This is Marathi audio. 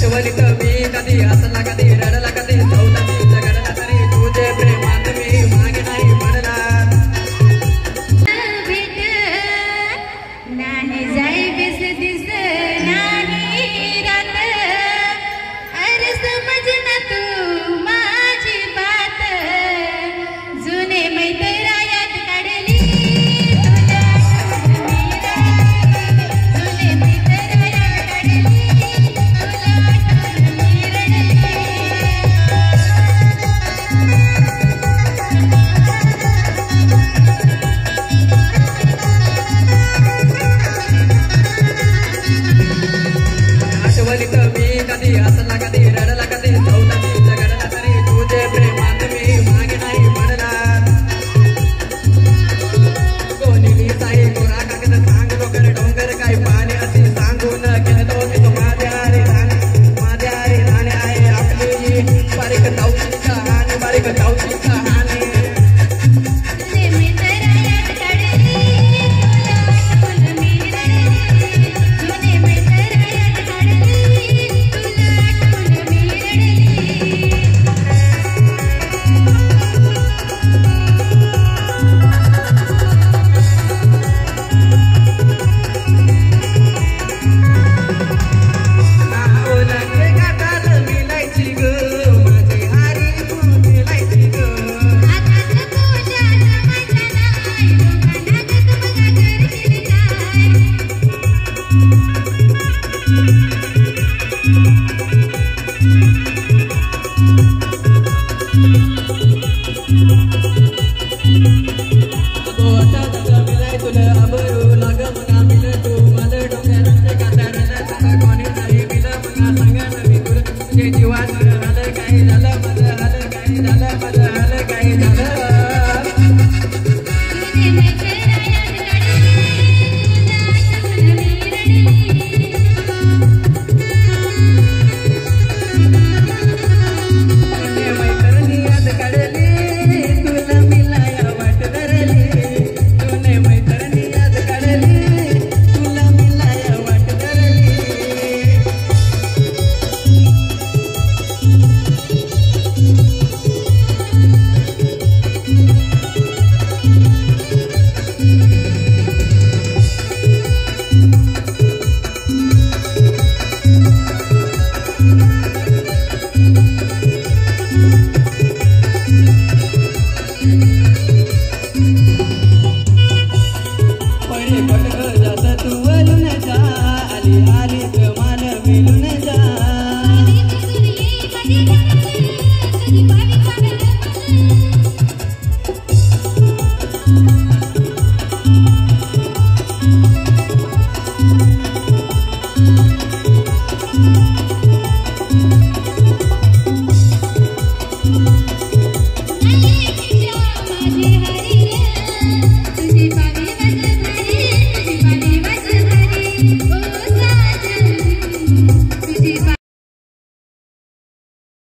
आठवणीत मी कधी हसला कधी रडला कधी चौदाची जगडला तरी तुझे प्रेमात मी मागे नाही पडला भेट नाही जाय बेस दिस नाही रात अरे समज ना तू माझी बात जुने मैत्रा याद काढली जुने मैत्रा याद काढली आठवणीत मी कधी हसला कधी